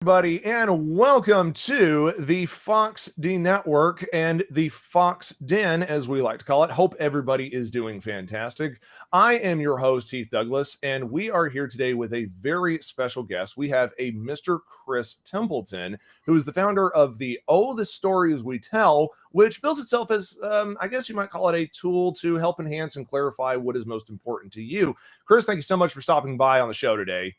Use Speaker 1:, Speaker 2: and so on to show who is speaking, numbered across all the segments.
Speaker 1: Everybody, and welcome to the Fox D Network and the Fox Den, as we like to call it. Hope everybody is doing fantastic. I am your host, Heath Douglas, and we are here today with a very special guest. We have a Mr. Chris Templeton, who is the founder of the Stories We Tell, which bills itself as, I guess you might call it a tool to help enhance and clarify what is most important to you. Chris, thank you so much for stopping by on the show today.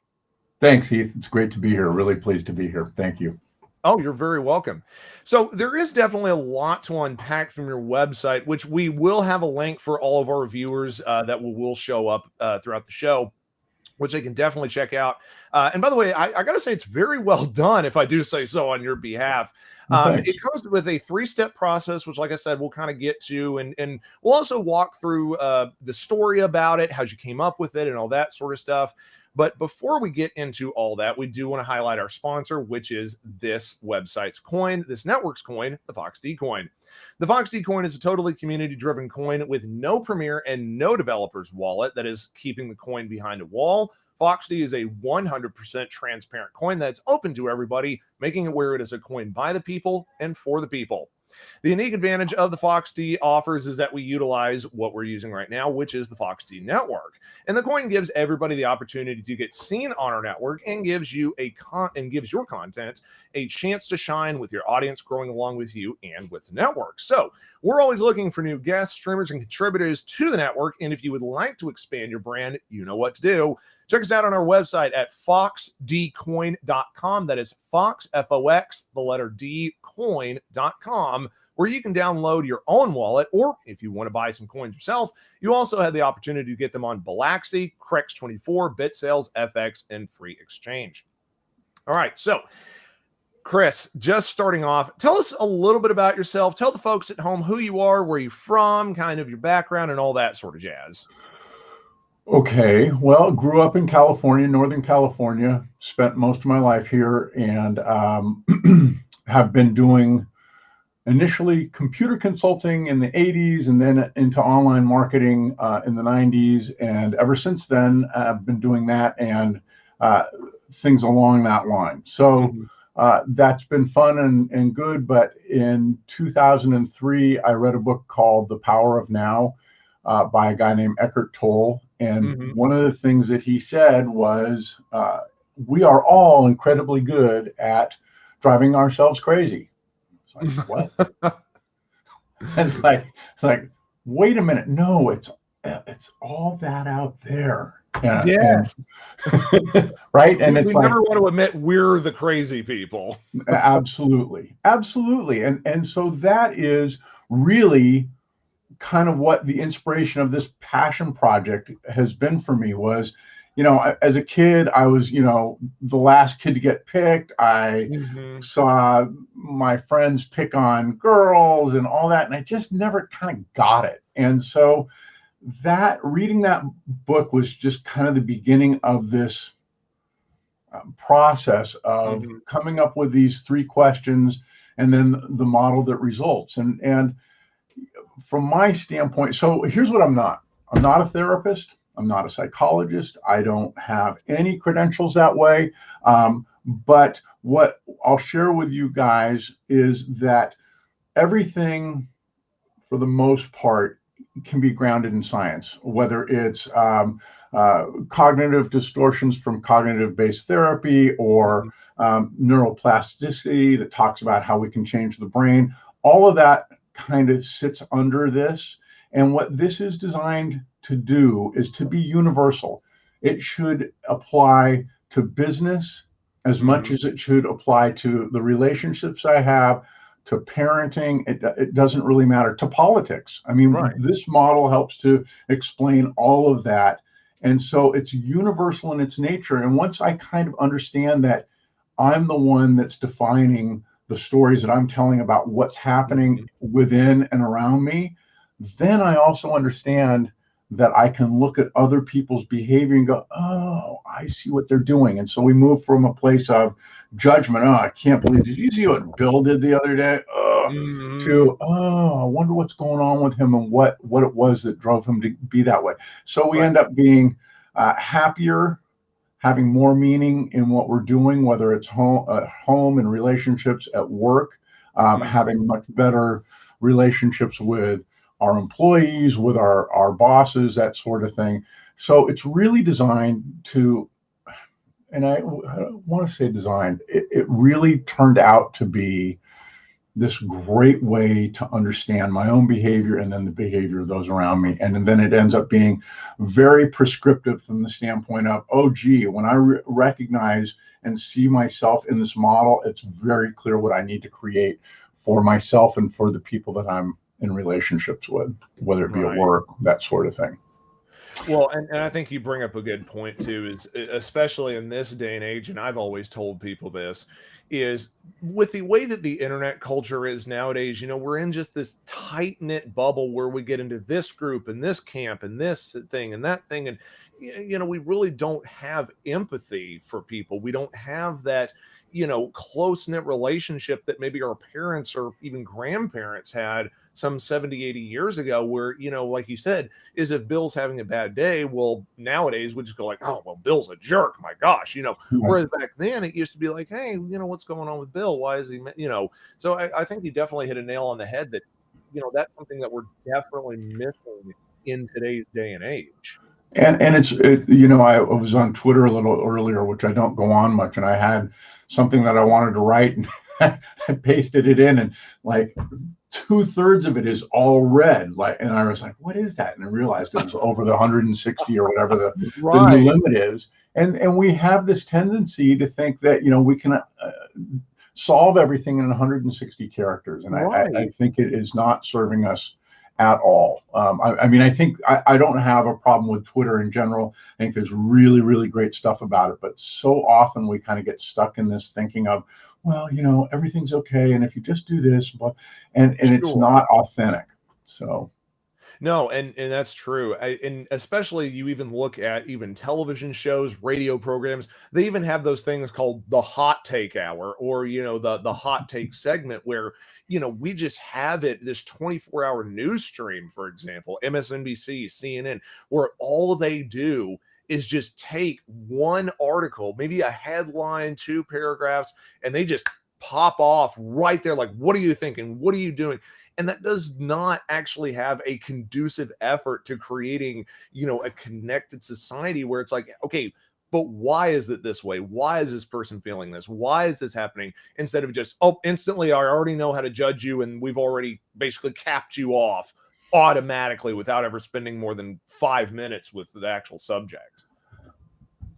Speaker 2: Thanks, Heath. It's great to be here. Really pleased to be here. Thank you.
Speaker 1: Oh, you're very welcome. So there is definitely a lot to unpack from your website, which we will have a link for all of our viewers that will show up throughout the show, which they can definitely check out. And by the way, I got to say it's very well done, if I do say so on your behalf. It comes with a 3-step process, which, like I said, we'll kind of get to, and we'll also walk through the story about it, how you came up with it, and all that sort of stuff. But before we get into all that, we do want to highlight our sponsor, which is this website's coin, this network's coin, the Fox D coin. The Fox D coin is a totally community-driven coin with no premier and no developer's wallet that is keeping the coin behind a wall. Fox D is a 100% transparent coin that's open to everybody, making it where it is a coin by the people and for the people. The unique advantage of the Fox D offers is that we utilize what we're using right now, which is the Fox D network. And the coin gives everybody the opportunity to get seen on our network and gives you gives your content a chance to shine with your audience growing along with you and with the network. So we're always looking for new guests, streamers, and contributors to the network. And if you would like to expand your brand, you know what to do. Check us out on our website at foxdcoin.com. That is Fox, F-O-X, the letter D, coin.com, where you can download your own wallet, or if you want to buy some coins yourself, you also have the opportunity to get them on Bilaxy, Crex24, BitSales, FX, and Free Exchange. All right, so Chris, just starting off, tell us a little bit about yourself. Tell the folks at home who you are, where you're from, kind of your background, and all that sort of jazz.
Speaker 2: Okay, well, grew up in California, Northern California, spent most of my life here, and have been doing initially computer consulting in the 80s and then into online marketing in the 90s. And ever since then, I've been doing that and things along that line. So that's been fun and good. But in 2003, I read a book called The Power of Now by a guy named Eckhart Tolle. And one of the things that he said was, we are all incredibly good at driving ourselves crazy. It's like, what? It's like, wait a minute. No, it's all that out there.
Speaker 1: Yes.
Speaker 2: Right. And it's
Speaker 1: we never want to admit we're the crazy people.
Speaker 2: Absolutely. Absolutely. And so that is really kind of what the inspiration of this passion project has been for me was, as a kid, I was, the last kid to get picked. I saw my friends pick on girls and all that, and I just never kind of got it. And so reading that book was just kind of the beginning of this process of coming up with these 3 questions and then the model that results. And from my standpoint, so here's what I'm not. I'm not a therapist. I'm not a psychologist. I don't have any credentials that way. But what I'll share with you guys is that everything, for the most part, can be grounded in science, whether it's cognitive distortions from cognitive-based therapy or neuroplasticity that talks about how we can change the brain. All of that kind of sits under this. And what this is designed to do is to be universal. It should apply to business as much as it should apply to the relationships I have, to parenting. It doesn't really matter, to politics. I mean, This model helps to explain all of that. And so it's universal in its nature. And once I kind of understand that I'm the one that's defining the stories that I'm telling about what's happening within and around me, then I also understand that I can look at other people's behavior and go, oh, I see what they're doing. And so we move from a place of judgment. Oh, I can't believe, did you see what Bill did the other day? To, I wonder what's going on with him and what it was that drove him to be that way. So we end up being happier, having more meaning in what we're doing, whether it's home and relationships, at work, having much better relationships with our employees, with our bosses, that sort of thing. So it's really designed to, and I want to say designed, it really turned out to be this great way to understand my own behavior and then the behavior of those around me. And then it ends up being very prescriptive from the standpoint of, oh, gee, when I recognize and see myself in this model, it's very clear what I need to create for myself and for the people that I'm in relationships with, whether it be at work, that sort of thing.
Speaker 1: Well, and I think you bring up a good point too, is especially in this day and age, and I've always told people this, is with the way that the internet culture is nowadays, we're in just this tight-knit bubble where we get into this group and this camp and this thing and that thing. And, we really don't have empathy for people. We don't have that, close-knit relationship that maybe our parents or even grandparents had some 70, 80 years ago, where, like you said, is if Bill's having a bad day, well, nowadays we just go like, oh, well, Bill's a jerk. My gosh, whereas back then it used to be like, hey, what's going on with Bill? Why is he, so I think you definitely hit a nail on the head that, that's something that we're definitely missing in today's day and age.
Speaker 2: And I was on Twitter a little earlier, which I don't go on much, and I had something that I wanted to write, and I pasted it in, and like 2/3 of it is all red. And I was like, what is that? And I realized it was over the 160 or whatever the new limit is. And we have this tendency to think that, we can solve everything in 160 characters. And I think it is not serving us at all. I think I don't have a problem with Twitter in general. I think there's really, really great stuff about it. But so often we kind of get stuck in this thinking of, well, everything's okay, and if you just do this, and it's not authentic. So
Speaker 1: no, and that's true. And especially you even look at even television shows, radio programs, they even have those things called the hot take hour, or the hot take segment, where we just have this 24-hour news stream, for example, MSNBC, CNN, where all they do is just take one article, maybe a headline, 2 paragraphs, and they just pop off right there. Like, what are you thinking? What are you doing? And that does not actually have a conducive effort to creating, a connected society where it's like, okay, but why is it this way? Why is this person feeling this? Why is this happening? Instead of just, oh, instantly, I already know how to judge you, and we've already basically capped you off automatically without ever spending more than 5 minutes with the actual subject.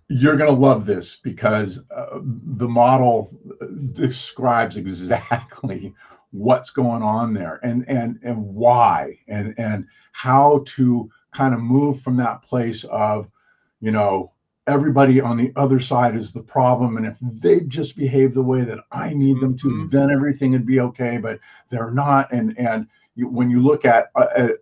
Speaker 2: You're going to love this, because the model describes exactly what's going on there, and why, and how to kind of move from that place of, everybody on the other side is the problem, and if they just behave the way that I need them to, then everything would be okay, but they're not. And when you look at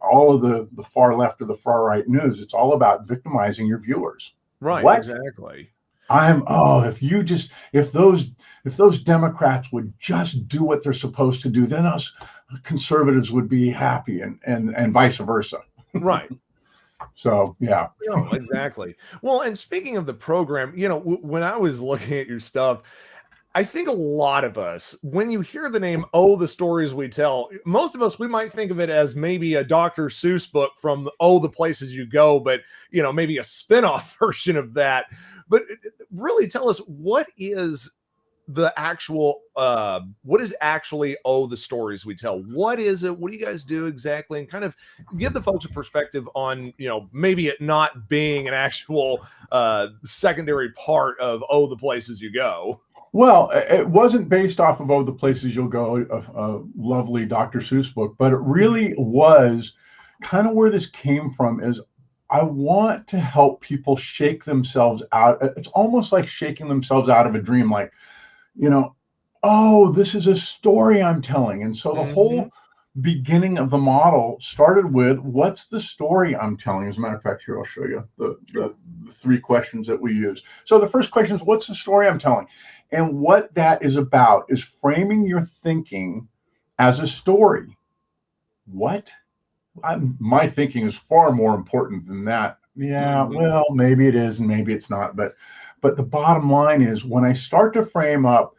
Speaker 2: all of the far left or the far right news, it's all about victimizing your viewers.
Speaker 1: Right.
Speaker 2: What?
Speaker 1: Exactly.
Speaker 2: If those Democrats would just do what they're supposed to do, then us conservatives would be happy, and vice versa.
Speaker 1: Right.
Speaker 2: So, yeah.
Speaker 1: No, exactly. Well, and speaking of the program, when I was looking at your stuff, I think a lot of us, when you hear the name, Oh, the Stories We Tell, most of us, we might think of it as maybe a Dr. Seuss book from Oh, the Places You Go, but, maybe a spinoff version of that. But really tell us, what is the actual, what is actually Oh, the Stories We Tell? What is it? What do you guys do exactly? And kind of give the folks a perspective on, maybe it not being an actual secondary part of Oh, the Places You Go.
Speaker 2: Well, it wasn't based off of Oh, the Places You'll Go, a lovely Dr. Seuss book, but it really was kind of where this came from. Is I want to help people shake themselves out. It's almost like shaking themselves out of a dream, like, oh, this is a story I'm telling. And so the whole beginning of the model started with, what's the story I'm telling? As a matter of fact, here, I'll show you the 3 questions that we use. So the first question is, what's the story I'm telling? And what that is about is framing your thinking as a story. What? My thinking is far more important than that. Yeah, well, maybe it is and maybe it's not. But But the bottom line is when I start to frame up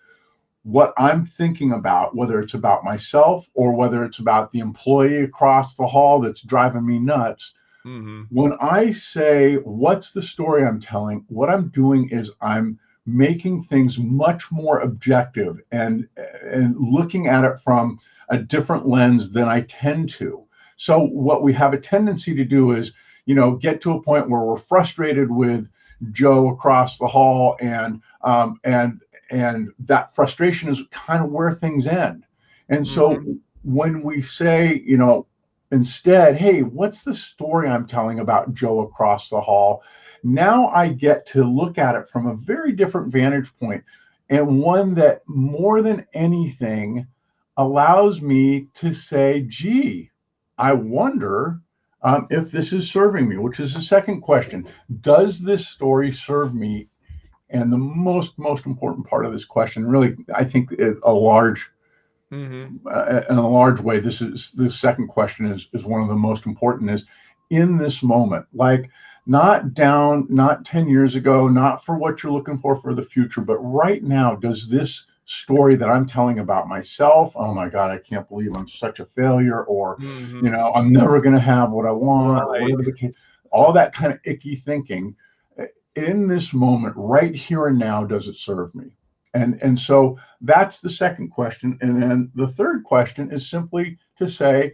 Speaker 2: what I'm thinking about, whether it's about myself or whether it's about the employee across the hall that's driving me nuts, when I say, what's the story I'm telling, what I'm doing is I'm making things much more objective and looking at it from a different lens than I tend to. So what we have a tendency to do is, get to a point where we're frustrated with Joe across the hall, and that frustration is kind of where things end. And so when we say, instead, hey, what's the story I'm telling about Joe across the hall? Now I get to look at it from a very different vantage point, and one that more than anything allows me to say, gee, I wonder if this is serving me, which is the second question. Does this story serve me? And the most important part of this question, really, I think in a large way, this second question is one of the most important, is in this moment, like not 10 years ago, not for what you're looking for the future, but right now, does this story that I'm telling about myself, oh my God, I can't believe I'm such a failure, or, I'm never going to have what I want, or whatever the case, all that kind of icky thinking, in this moment, right here and now, does it serve me? And so that's the second question. And then the third question is simply to say,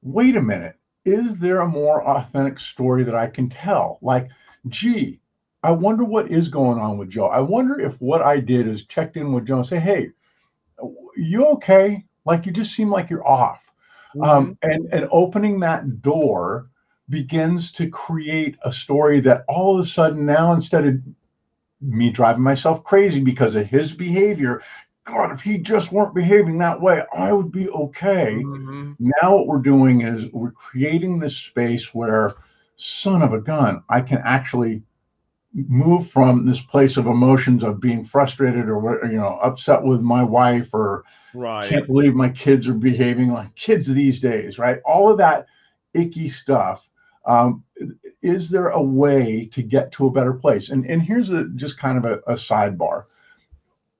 Speaker 2: wait a minute, is there a more authentic story that I can tell? Like, gee, I wonder what is going on with Joe. I wonder if what I did is checked in with Joe and say, hey, you okay? Like, you just seem like you're off. And opening that door begins to create a story that all of a sudden now, instead of me driving myself crazy because of his behavior, God, if he just weren't behaving that way, I would be okay. Now what we're doing is we're creating this space where, son of a gun, I can actually move from this place of emotions of being frustrated or, upset with my wife, or can't believe my kids are behaving like kids these days, right? All of that icky stuff. Is there a way to get to a better place? And here's just kind of a sidebar.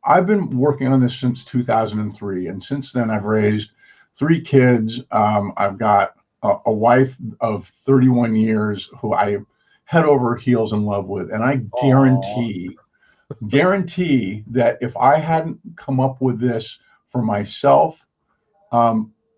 Speaker 2: I've been working on this since 2003. And since then, I've raised 3 kids. I've got a wife of 31 years who I am head over heels in love with. And I guarantee that if I hadn't come up with this for myself,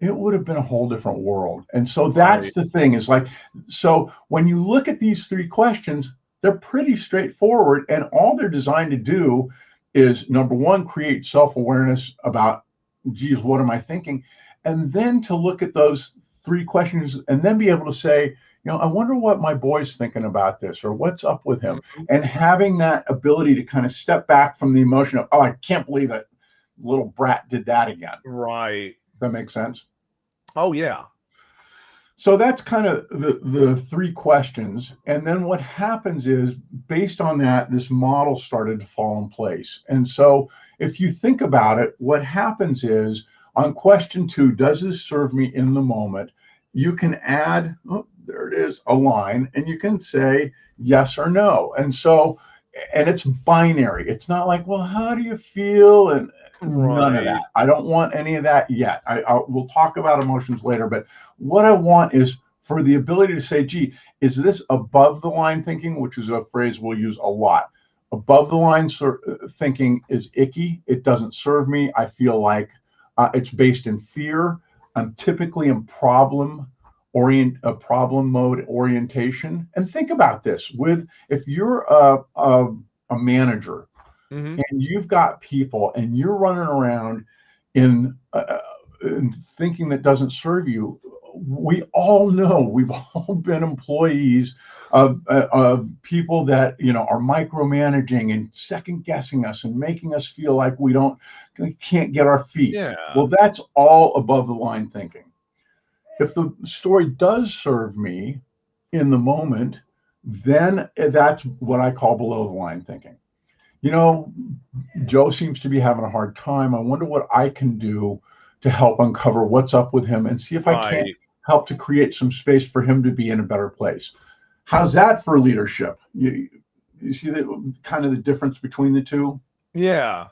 Speaker 2: it would have been a whole different world. And so that's the thing, is like, so when you look at these 3 questions, they're pretty straightforward, and all they're designed to do is, number one, create self-awareness about, geez, what am I thinking? And then to look at those 3 questions and then be able to say, I wonder what my boy's thinking about this, or what's up with him. And having that ability to kind of step back from the emotion of, oh, I can't believe that little brat did that again.
Speaker 1: Right.
Speaker 2: That makes sense?
Speaker 1: Oh, yeah.
Speaker 2: So that's kind of the 3 questions. And then what happens is, based on that, this model started to fall in place. And so if you think about it, what happens is, on question 2, does this serve me in the moment? You can add, there it is, a line, and you can say yes or no. And so, and it's binary. It's not like, well, how do you feel? And none of that. I don't want any of that yet. We'll talk about emotions later, but what I want is for the ability to say, gee, is this above the line thinking, which is a phrase we'll use a lot. Above the line thinking is icky. It doesn't serve me. I feel like it's based in fear. I'm typically in problem mode orientation. And think about this: if you're a manager, and you've got people and you're running around in thinking that doesn't serve you, we all know, we've all been employees of people that are micromanaging and second guessing us and making us feel like we can't get our feet. Well, that's all above the line thinking. If the story does serve me in the moment, then that's what I call below the line thinking. Joe seems to be having a hard time. I wonder what I can do to help uncover what's up with him and see if I can't help to create some space for him to be in a better place. How's that for leadership? You see the kind of the difference between the two?
Speaker 1: Yeah.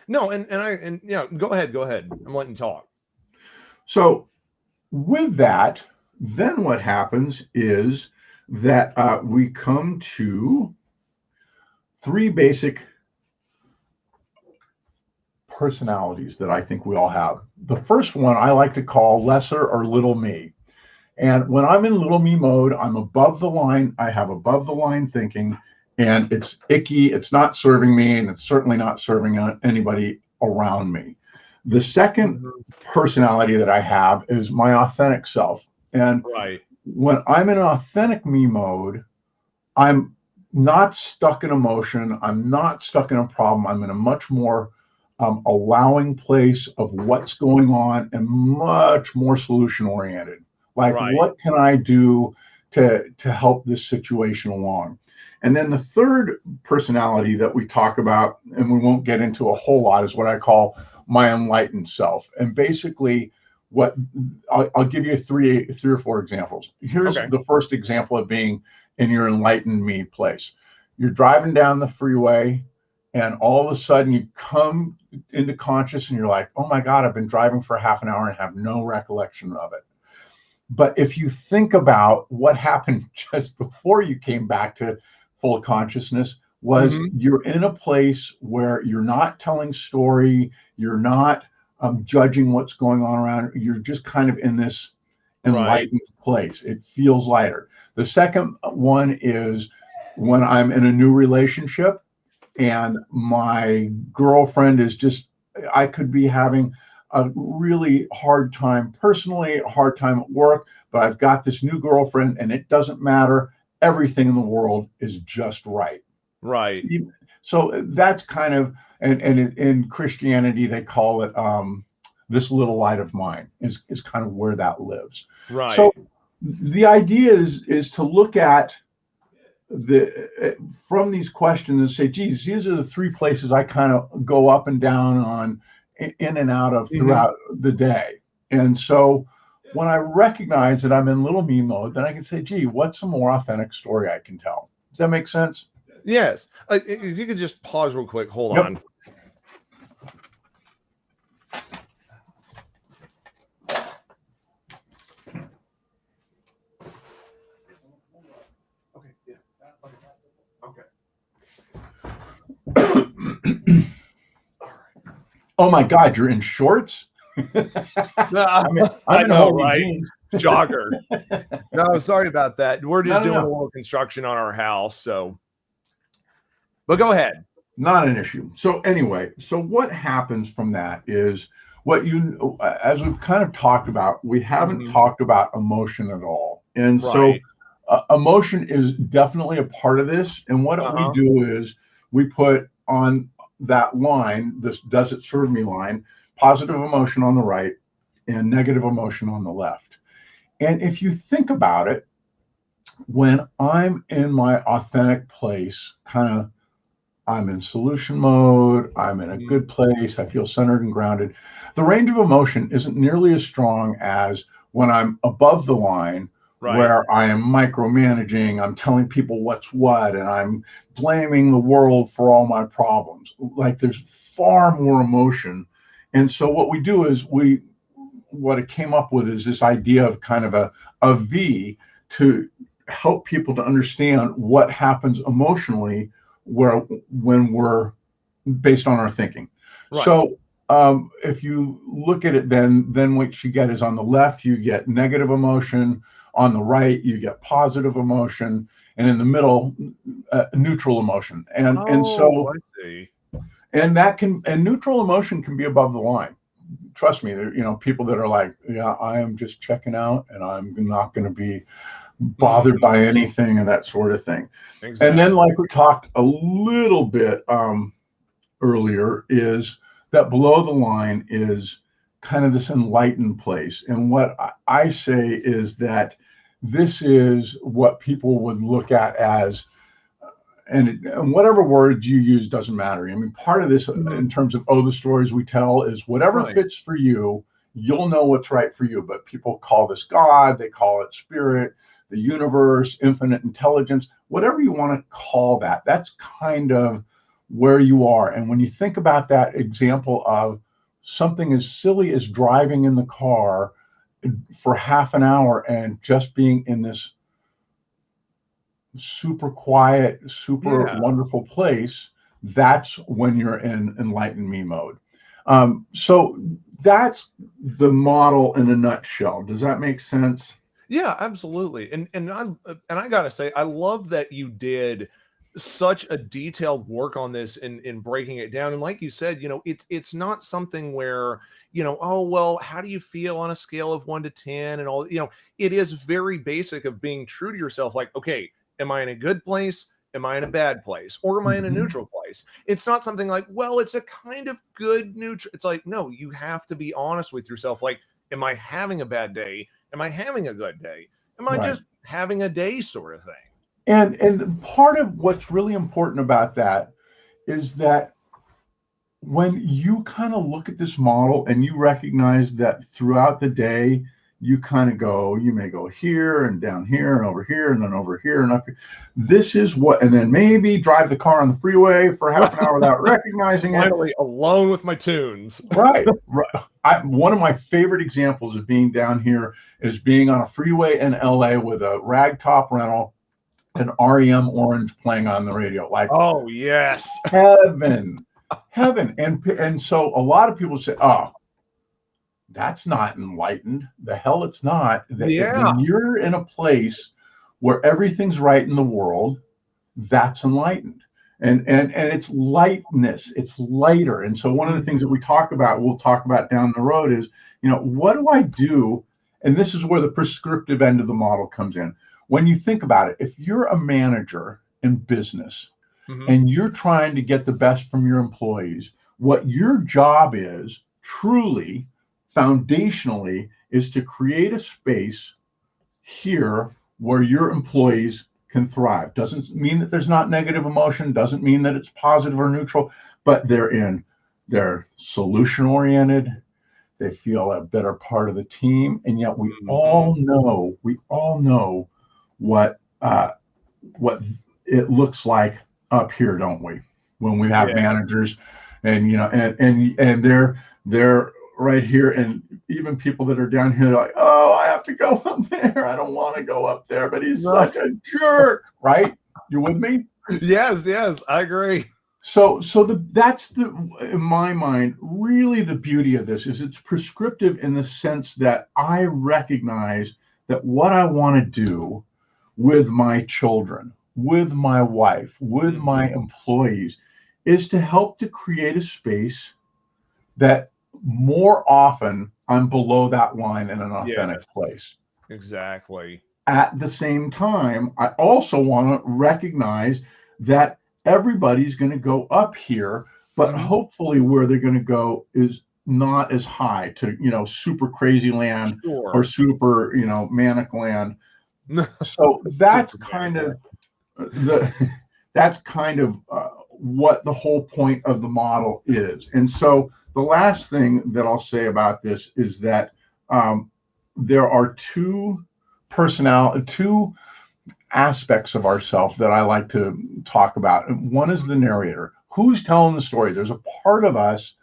Speaker 1: No, and yeah, go ahead. I'm letting you talk.
Speaker 2: So with that, then what happens is that we come to three basic personalities that I think we all have. The first one I like to call lesser or little me. And when I'm in little me mode, I'm above the line. I have above the line thinking, and it's icky. It's not serving me, and it's certainly not serving anybody around me. The second personality that I have is my authentic self. And
Speaker 1: Right.
Speaker 2: when I'm in authentic me mode, I'm not stuck in emotion. I'm not stuck in a problem. I'm in a much more allowing place of what's going on and much more solution oriented. Like,
Speaker 1: Right.
Speaker 2: what can I do to help this situation along? And then the third personality that we talk about, and we won't get into a whole lot, is what I call my enlightened self. And basically, what I'll give you three or four examples. Here's the first example of being in your enlightened me place. You're driving down the freeway, and all of a sudden you come into conscious, and you're like, oh my God, I've been driving for half an hour and have no recollection of it. But if you think about what happened just before you came back to full consciousness, was you're in a place where you're not telling story, you're not judging what's going on around, you're just kind of in this enlightened place. It feels lighter. The second one is when I'm in a new relationship and my girlfriend is just, I could be having a really hard time personally, a hard time at work, but I've got this new girlfriend and it doesn't matter. Everything in the world is just right.
Speaker 1: Right.
Speaker 2: So that's kind of, and in Christianity, they call it this little light of mine is kind of where that lives.
Speaker 1: Right.
Speaker 2: So the idea is to look at from these questions and say, geez, these are the three places I kind of go up and down on, in and out of throughout the day. And so when I recognize that I'm in little me mode, then I can say, gee, what's a more authentic story I can tell? Does that make sense?
Speaker 1: Yes. If you could just pause real quick, hold on. Okay. Yeah. Okay.
Speaker 2: Oh my God, you're in shorts?
Speaker 1: I'm in
Speaker 2: know, right? Jeans.
Speaker 1: Jogger. No, sorry about that. We're just doing a little construction on our house, so. But go ahead.
Speaker 2: Not an issue. So anyway, so what happens from that is what as we've kind of talked about, we haven't talked about emotion at all. And so emotion is definitely a part of this. And what we do is we put on that line, this does it serve me line, positive emotion on the right and negative emotion on the left. And if you think about it, when I'm in my authentic place, kind of, I'm in solution mode, I'm in a good place, I feel centered and grounded, the range of emotion isn't nearly as strong as when I'm above the line, where I am micromanaging, I'm telling people what's what, and I'm blaming the world for all my problems. Like, there's far more emotion. And so what we do is what it came up with is this idea of kind of a V to help people to understand what happens emotionally when we're based on our thinking. So if you look at it, then what you get is on the left, you get negative emotion. On the right, you get positive emotion, and in the middle, neutral emotion. And so,
Speaker 1: I see.
Speaker 2: And neutral emotion can be above the line. Trust me, people that are like, yeah, I am just checking out, and I'm not going to be bothered by anything and that sort of thing. Exactly. And then, like we talked a little bit earlier, is that below the line is kind of this enlightened place. And what I say is that this is what people would look at as, and whatever words you use doesn't matter. I mean, part of this in terms of, the stories we tell is whatever fits for you, you'll know what's right for you. But people call this God, they call it spirit, the universe, infinite intelligence, whatever you want to call that. That's kind of where you are. And when you think about that example of something as silly as driving in the car for half an hour and just being in this super quiet, super wonderful place, that's when you're in enlightened me mode. So that's the model in a nutshell. Does that make sense?
Speaker 1: Yeah, absolutely. And I gotta say, I love that you did such a detailed work on this in breaking it down. And like you said, it's not something where, oh well, how do you feel on a scale of 1 to 10 and all, it is very basic of being true to yourself. Like, okay, am I in a good place? Am I in a bad place? Or am I in a neutral place? It's not something like, well, it's a kind of good neutral. It's like, no, you have to be honest with yourself. Like, am I having a bad day? Am I having a good day? Am I just having a day, sort of thing?
Speaker 2: And part of what's really important about that is that when you kind of look at this model and you recognize that throughout the day, you may go here and down here and over here and then over here and up here. This is what, and then maybe drive the car on the freeway for half an hour without recognizing it.
Speaker 1: Finally, alone with my tunes.
Speaker 2: Right. One of my favorite examples of being down here is being on a freeway in LA with a ragtop rental and REM Orange playing on the radio. Like,
Speaker 1: oh yes,
Speaker 2: heaven. And so a lot of people say, oh, that's not enlightened. The hell it's not. When you're in a place where everything's right in the world, that's enlightened. And it's lightness, it's lighter. And so one of the things that we'll talk about down the road is, what do I do? And this is where the prescriptive end of the model comes in. When you think about it, if you're a manager in business and you're trying to get the best from your employees, what your job is truly, foundationally, is to create a space here where your employees can thrive. Doesn't mean that there's not negative emotion, doesn't mean that it's positive or neutral, but they're solution oriented. They feel a better part of the team. And yet we all know what it looks like up here, don't we? When we have managers and and they're right here, and even people that are down here, like, oh, I have to go up there. I don't want to go up there, but he's such a jerk, right? You with me?
Speaker 1: Yes, I agree.
Speaker 2: So that's in my mind, really the beauty of this is it's prescriptive in the sense that I recognize that what I want to do with my children, with my wife, with my employees, is to help to create a space that more often I'm below that line in an authentic place.
Speaker 1: Exactly.
Speaker 2: At the same time, I also want to recognize that everybody's going to go up here, but hopefully where they're going to go is not as high to, super crazy land or super, manic land. So that's kind of what the whole point of the model is. And so the last thing that I'll say about this is that there are two aspects of ourselves that I like to talk about. And one is the narrator. Who's telling the story? There's a part of us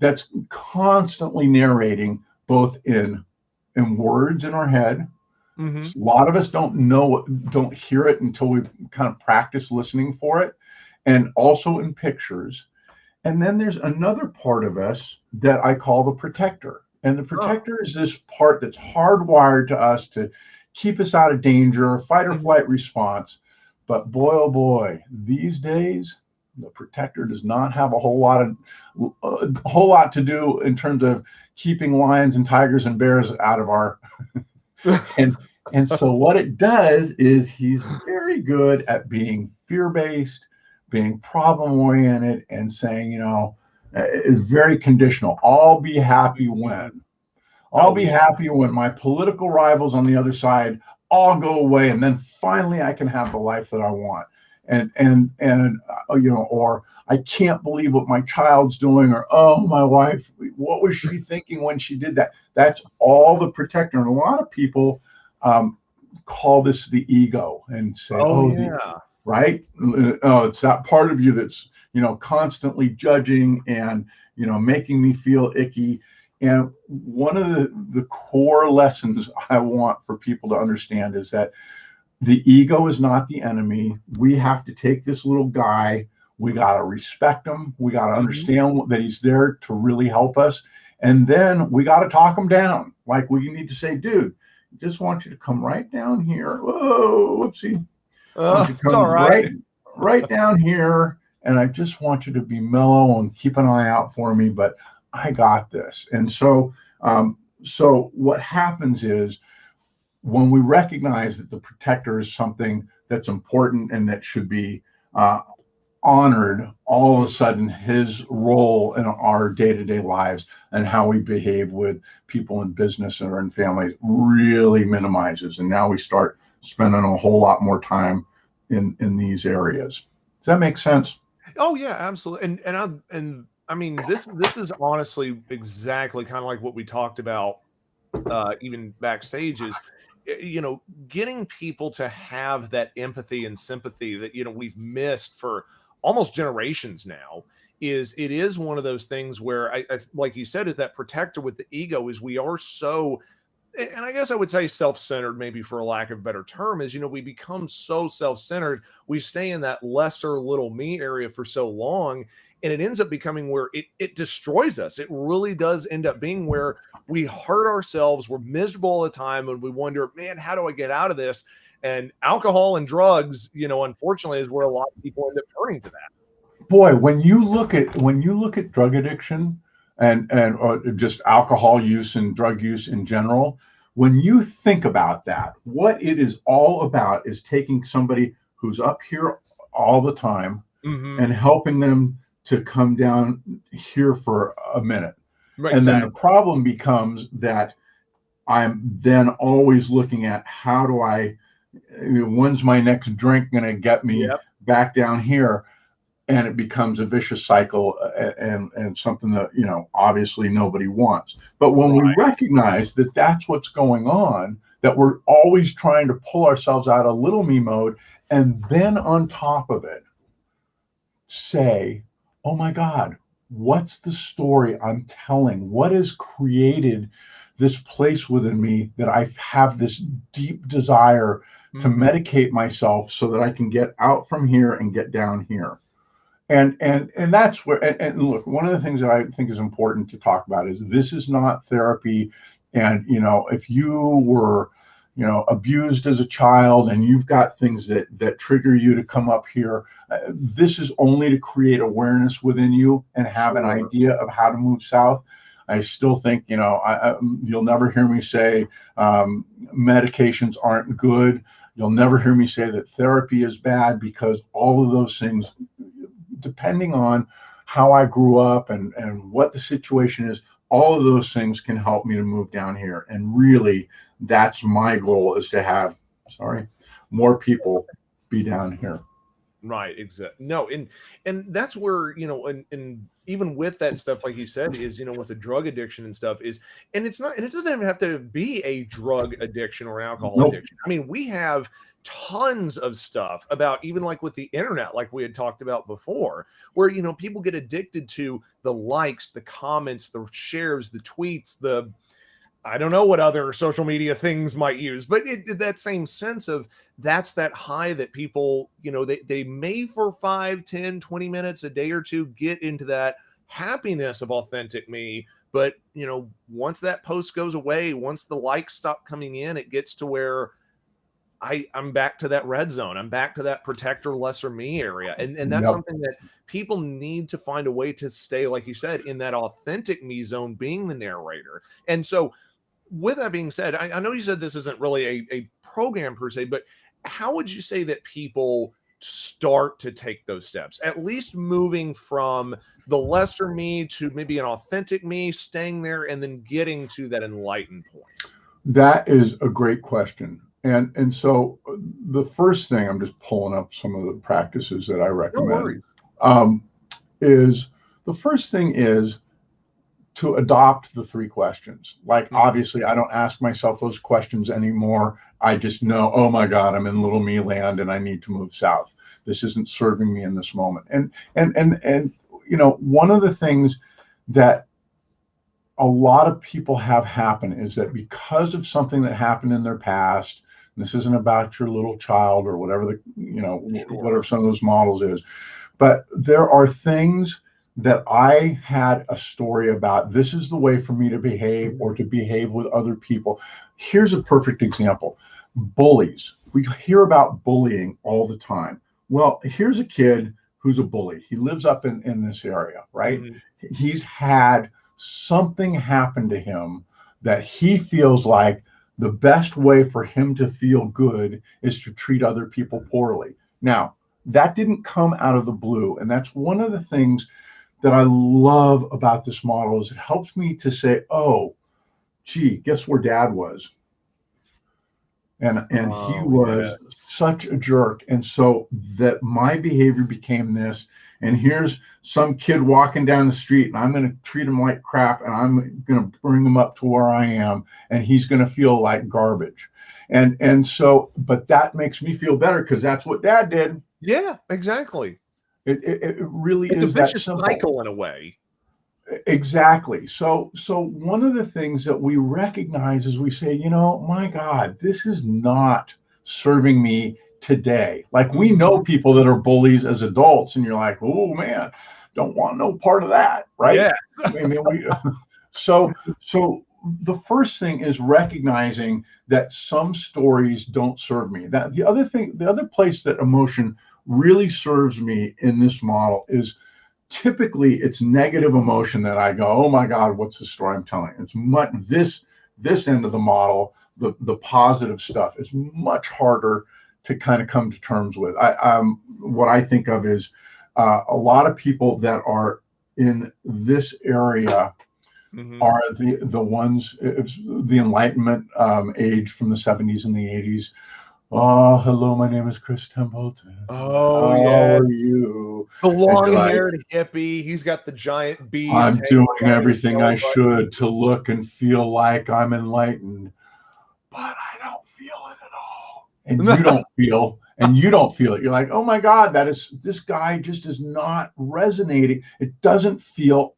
Speaker 2: that's constantly narrating, both in words in our head. A lot of us don't hear it until we've kind of practiced listening for it, and also in pictures. And then there's another part of us that I call the protector. And the protector is this part that's hardwired to us to keep us out of danger, fight or flight response. But boy, oh boy, these days, the protector does not have a whole lot to do in terms of keeping lions and tigers and bears out of our and so what it does is he's very good at being fear-based, being problem-oriented, and saying, is very conditional. I'll be happy when. I'll be happy when my political rivals on the other side all go away, and then finally I can have the life that I want. Or I can't believe what my child's doing, or oh, my wife, what was she thinking when she did that? That's all the protector. And a lot of people call this the ego and say,
Speaker 1: Oh
Speaker 2: oh,
Speaker 1: yeah.
Speaker 2: right? Oh, it's that part of you that's, constantly judging and, making me feel icky. And one of the core lessons I want for people to understand is that the ego is not the enemy. We have to take this little guy. We got to respect him. We got to understand that he's there to really help us. And then we got to talk him down. Like we need to say, dude, I just want you to come right down here. Whoa, whoopsie. I want you to
Speaker 1: It's all
Speaker 2: come
Speaker 1: right.
Speaker 2: right down here. And I just want you to be mellow and keep an eye out for me. But I got this. And so, so what happens is, when we recognize that the protector is something that's important and that should be honored, all of a sudden his role in our day-to-day lives and how we behave with people in business or in families really minimizes. And now we start spending a whole lot more time in these areas. Does that make sense?
Speaker 1: Oh yeah, absolutely. And I mean, this is honestly exactly kind of like what we talked about even backstage is, getting people to have that empathy and sympathy that, we've missed for almost generations now. It is one of those things where I like you said, is that protector with the ego is we are so, and I guess I would say self-centered, maybe for a lack of a better term, is, we become so self-centered. We stay in that lesser little me area for so long, and it ends up becoming where it destroys us. It really does end up being where we hurt ourselves. We're miserable all the time, and we wonder, man, how do I get out of this? And alcohol and drugs, unfortunately, is where a lot of people end up turning to that.
Speaker 2: Boy, when you look at drug addiction and or just alcohol use and drug use in general, when you think about that, what it is all about is taking somebody who's up here all the time and helping them to come down here for a minute.
Speaker 1: Right,
Speaker 2: and
Speaker 1: exactly.
Speaker 2: then the problem becomes that I'm then always looking at how do when's my next drink going to get me back down here? And it becomes a vicious cycle and something that, obviously nobody wants. But when we recognize that that's what's going on, that we're always trying to pull ourselves out of little me mode, and then on top of it, say, oh my God, what's the story I'm telling? What has created this place within me that I have this deep desire to medicate myself so that I can get out from here and get down here? And that's where, and look, one of the things that I think is important to talk about is this is not therapy. And, if you were, abused as a child and you've got things that trigger you to come up here, this is only to create awareness within you and have an idea of how to move south. I still think, you'll never hear me say medications aren't good. You'll never hear me say that therapy is bad, because all of those things, depending on how I grew up and what the situation is, all of those things can help me to move down here. And really, that's my goal, is to have, more people be down here.
Speaker 1: Right, exactly. No, and that's where, and even with that stuff, like you said, is, with the drug addiction and stuff is, and it's not, and it doesn't even have to be a drug addiction or an alcohol addiction. I mean, we have tons of stuff about, even like with the internet, like we had talked about before, where, people get addicted to the likes, the comments, the shares, the tweets, I don't know what other social media things might use, but that same sense of that's that high that people, they may for 5, 10, 20 minutes a day or two get into that happiness of authentic me. But, once that post goes away, once the likes stop coming in, it gets to where I'm back to that red zone. I'm back to that protector lesser me area. And that's something that people need to find a way to stay, like you said, in that authentic me zone, being the narrator. And so, with that being said, I know you said this isn't really a program per se, but how would you say that people start to take those steps, at least moving from the lesser me to maybe an authentic me, staying there, and then getting to that enlightened point?
Speaker 2: That is a great question. And so the first thing, I'm just pulling up some of the practices that I recommend, is the first thing is to adopt the 3 questions. Like,
Speaker 1: Mhm.
Speaker 2: obviously, I don't ask myself those questions anymore. I just know, oh my God, I'm in little me land and I need to move south. This isn't serving me in this moment. And you know, one of the things that a lot of people have happen is that because of something that happened in their past, and this isn't about your little child or whatever the, you know, whatever
Speaker 1: Sure.
Speaker 2: some of those models is, but there are things that I had a story about. This is the way for me to behave or to behave with other people. Here's a perfect example. Bullies. We hear about bullying all the time. Well, here's a kid who's a bully. He lives up in this area, right?
Speaker 1: Mhm.
Speaker 2: He's had something happen to him that he feels like the best way for him to feel good is to treat other people poorly. Now, that didn't come out of the blue. And that's one of the things that I love about this model is it helps me to say, oh, gee, guess where dad was? And he
Speaker 1: Oh,
Speaker 2: was
Speaker 1: yes.
Speaker 2: such a jerk. And so that my behavior became this. And here's some kid walking down the street, and I'm going to treat him like crap, and I'm going to bring him up to where I am, and he's going to feel like garbage. And so, but that makes me feel better because that's what dad did.
Speaker 1: Yeah, exactly.
Speaker 2: It really
Speaker 1: It's a
Speaker 2: is that
Speaker 1: vicious
Speaker 2: simple.
Speaker 1: cycle in a way.
Speaker 2: Exactly. So one of the things that we recognize is we say, you know, my God, this is not serving me today. Like, we know
Speaker 1: Mhm.
Speaker 2: people that are bullies as adults, and you're like, oh man, don't want no part of that, right?
Speaker 1: Yeah.
Speaker 2: I mean, we so so the first thing is recognizing that some stories don't serve me. That the other thing, the other place that emotion really serves me in this model is typically it's negative emotion that I go, oh my God, what's the story I'm telling? It's much this end of the model, the positive stuff is much harder to kind of come to terms with. What I think of is a lot of people that are in this area
Speaker 1: Mhm.
Speaker 2: are the ones, it's the Enlightenment age from the 70s and the 80s. Oh, hello, my name is Chris Templeton.
Speaker 1: Oh,
Speaker 2: How
Speaker 1: yes.
Speaker 2: are you?
Speaker 1: The
Speaker 2: And you're like,
Speaker 1: long-haired hippie, he's got the giant beads
Speaker 2: I'm
Speaker 1: hanging
Speaker 2: doing
Speaker 1: down his
Speaker 2: everything
Speaker 1: belly
Speaker 2: I
Speaker 1: button.
Speaker 2: should to look and feel like I'm enlightened, but I don't feel it at all. And you don't feel it. You're like, oh my God, this guy just is not resonating. It doesn't feel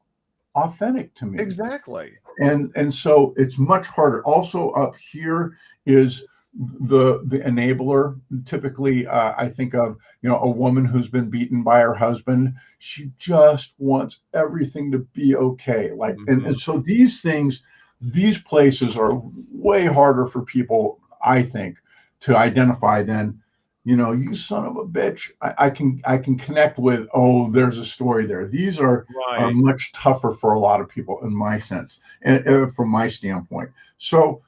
Speaker 2: authentic to me.
Speaker 1: Exactly.
Speaker 2: And so it's much harder. Also up here is the enabler. Typically, I think of, you know, a woman who's been beaten by her husband. She just wants everything to be okay. Like, and
Speaker 1: Mhm.
Speaker 2: so these things, these places are way harder for people, I think, to identify than, you know, you son of a bitch. I can connect with, oh, there's a story there. These are
Speaker 1: Right.
Speaker 2: much tougher for a lot of people in my sense, and from my standpoint. So,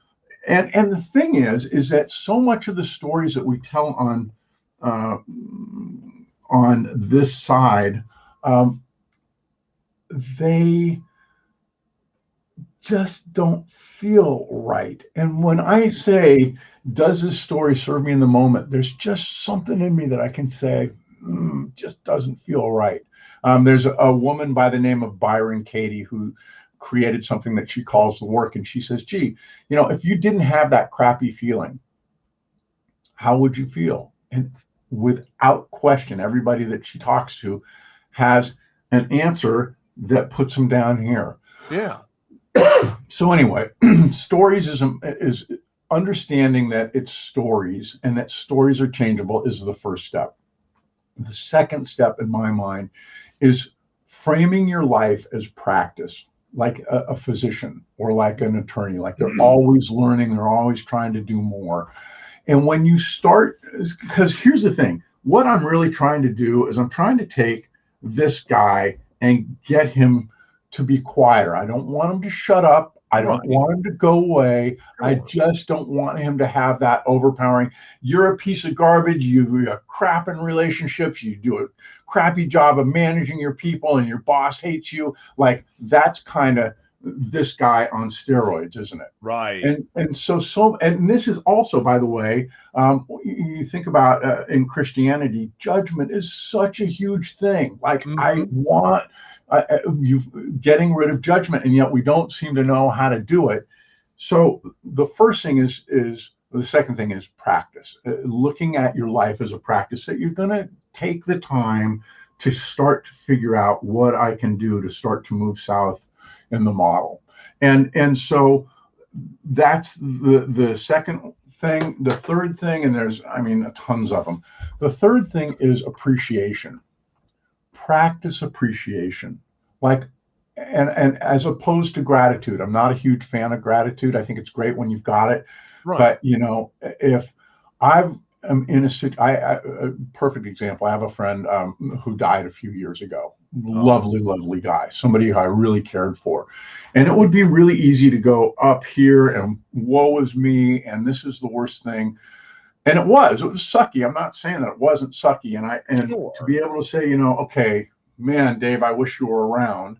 Speaker 2: and the thing is that so much of the stories that we tell uh, on this side, um, they just don't feel right. And when I say, does this story serve me in the moment? There's just something in me that I can say, just doesn't feel right. There's a woman by the name of Byron Katie who created something that she calls the work. And she says, gee, you know, if you didn't have that crappy feeling, how would you feel? And without question, everybody that she talks to has an answer that puts them down here.
Speaker 1: Yeah.
Speaker 2: So anyway, stories is understanding that it's stories and that stories are changeable is the first step. The second step in my mind is framing your life as practice, like a physician or like an attorney. Like, they're always learning, they're always trying to do more. And when you start, because here's the thing, what I'm really trying to do is I'm trying to take this guy and get him to be quieter. I don't want him to shut up. I don't
Speaker 1: Right.
Speaker 2: want him to go away. I
Speaker 1: Sure.
Speaker 2: just don't want him to have that overpowering, you're a piece of garbage, you're crap in relationships, you do a crappy job of managing your people, and your boss hates you. Like, that's kind of this guy on steroids, isn't it?
Speaker 1: Right.
Speaker 2: And this is also, by the way, you think about in Christianity, judgment is such a huge thing. Like, I
Speaker 1: Mhm.
Speaker 2: want You've getting rid of judgment, and yet we don't seem to know how to do it. So the first thing is the second thing is practice. Looking at your life as a practice, that you're going to take the time to start to figure out what I can do to start to move south in the model. And so that's the second thing. The third thing, and there's, I mean, tons of them. The third thing is appreciation. Practice appreciation. Like, and as opposed to gratitude. I'm not a huge fan of gratitude. I think it's great when you've got it.
Speaker 1: Right.
Speaker 2: But, you know, if I'm in a perfect example, I have a friend who died a few years ago. Lovely, lovely guy, somebody who I really cared for. And it would be really easy to go up here and woe is me, and this is the worst thing. And it was sucky. I'm not saying that it wasn't sucky. And
Speaker 1: Sure.
Speaker 2: to be able to say, you know, okay, man, Dave, I wish you were around.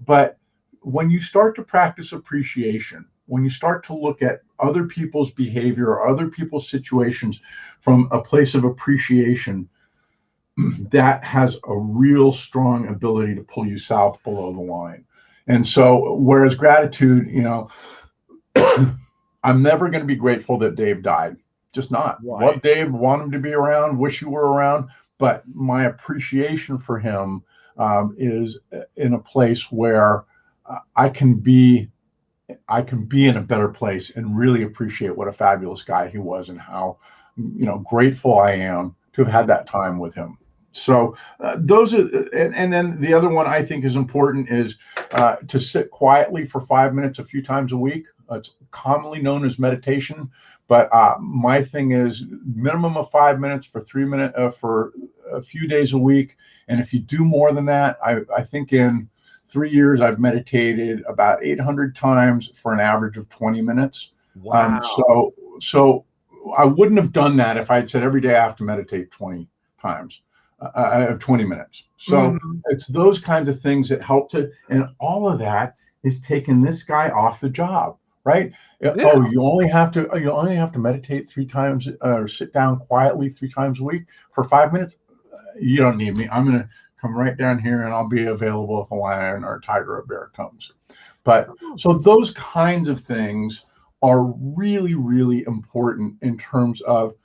Speaker 2: But when you start to practice appreciation, when you start to look at other people's behavior or other people's situations from a place of appreciation, that has a real strong ability to pull you south below the line. And so, whereas gratitude, you know, I'm never going to be grateful that Dave died. Just not.
Speaker 1: Right.
Speaker 2: Love Dave, want him to be around, wish you were around, but my appreciation for him is in a place where I can be in a better place and really appreciate what a fabulous guy he was and how, you know, grateful I am to have had that time with him. So those are, and then the other one I think is important is to sit quietly for 5 minutes a few times a week. It's commonly known as meditation, but my thing is minimum of 5 minutes for 3 minutes for a few days a week. And if you do more than that, I think in 3 years I've meditated about 800 times for an average of 20 minutes.
Speaker 1: Wow.
Speaker 2: So I wouldn't have done that if I had said every day I have to meditate 20 times. 20 minutes. So it's those kinds of things that help to, and all of that is taking this guy off the job, right? Yeah. Oh, you only have to meditate 3 times or sit down quietly 3 times a week for 5 minutes. You don't need me. I'm going to come right down here and I'll be available if a lion or a tiger or a bear comes. But so those kinds of things are really, really important in terms of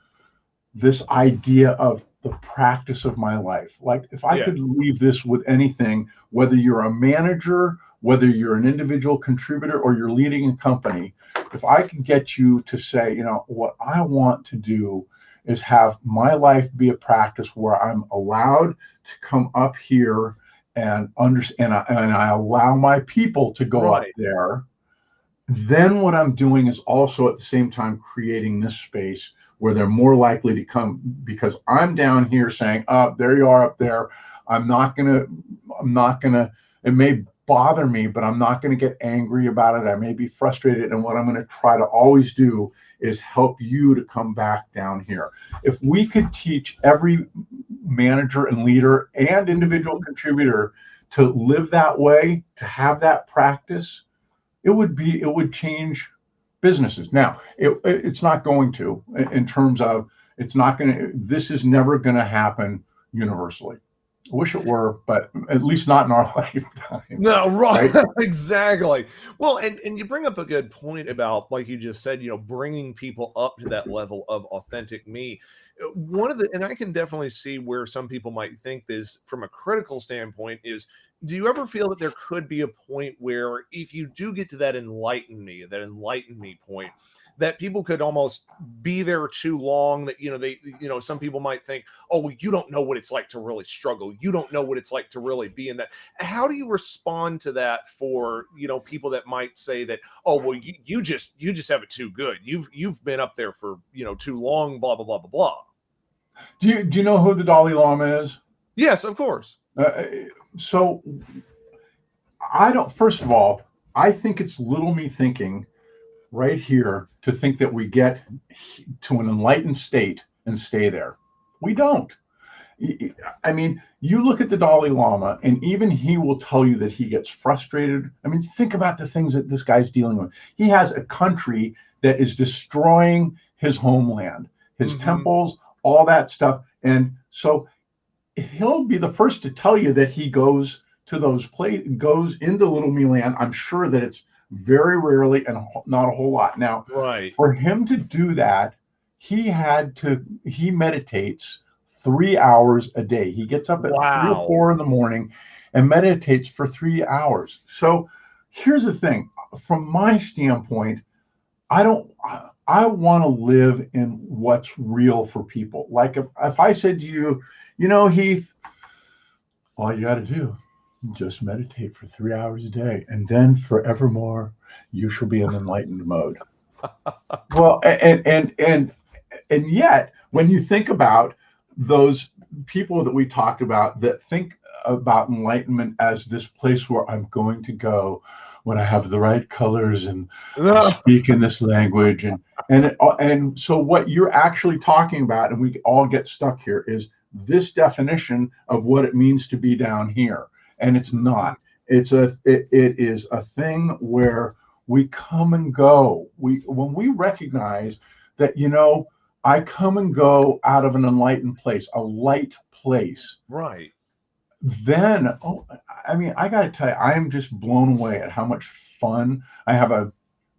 Speaker 2: this idea of the practice of my life. Like if I could leave this with anything, whether you're a manager, whether you're an individual contributor or you're leading a company, if I could get you to say, you know, what I want to do is have my life be a practice where I'm allowed to come up here and understand, and I allow my people to go up there. Then what I'm doing is also at the same time creating this space where they're more likely to come, because I'm down here saying, oh, there you are up there. I'm not gonna, it may bother me, but I'm not gonna get angry about it. I may be frustrated. And what I'm gonna try to always do is help you to come back down here. If we could teach every manager and leader and individual contributor to live that way, to have that practice, it would change businesses. Now, it's not going to, in terms of this is never going to happen universally. I wish it were, but at least not in our lifetime.
Speaker 1: No, right? Exactly. Well, and you bring up a good point about, like you just said, you know, bringing people up to that level of authentic me. And I can definitely see where some people might think this from a critical standpoint is, do you ever feel that there could be a point where if you do get to that enlighten me point, that people could almost be there too long, that, some people might think, oh, well, you don't know what it's like to really struggle. You don't know what it's like to really be in that. How do you respond to that for, people that might say that, oh, well, you just have it too good. You've been up there for, too long, blah, blah, blah, blah, blah.
Speaker 2: Do you know who the Dalai Lama is?
Speaker 1: Yes, of course.
Speaker 2: So first of all, I think it's little me thinking right here to think that we get to an enlightened state and stay there. We don't. I mean, you look at the Dalai Lama and even he will tell you that he gets frustrated. I mean, think about the things that this guy's dealing with. He has a country that is destroying his homeland, his temples, all that stuff. And so he'll be the first to tell you that he goes to those places, goes into Little Me Land, I'm sure that it's very rarely and not a whole lot. Now,
Speaker 1: Right.
Speaker 2: for him to do that, he meditates 3 hours a day. He gets up at 3 or 4 in the morning and meditates for 3 hours. So here's the thing, from my standpoint, I want to live in what's real for people. Like if I said to you, Heath, all you got to do, just meditate for 3 hours a day, and then forevermore you shall be in enlightened mode. Well, and yet, when you think about those people that we talked about that think about enlightenment as this place where I'm going to go when I have the right colors and I speak in this language, and so what you're actually talking about, and we all get stuck here, is this definition of what it means to be down here, and it's not. It is a thing where we come and go. When we recognize that, I come and go out of an enlightened place, a light place.
Speaker 1: Right.
Speaker 2: Then, I got to tell you, I am just blown away at how much fun I have. A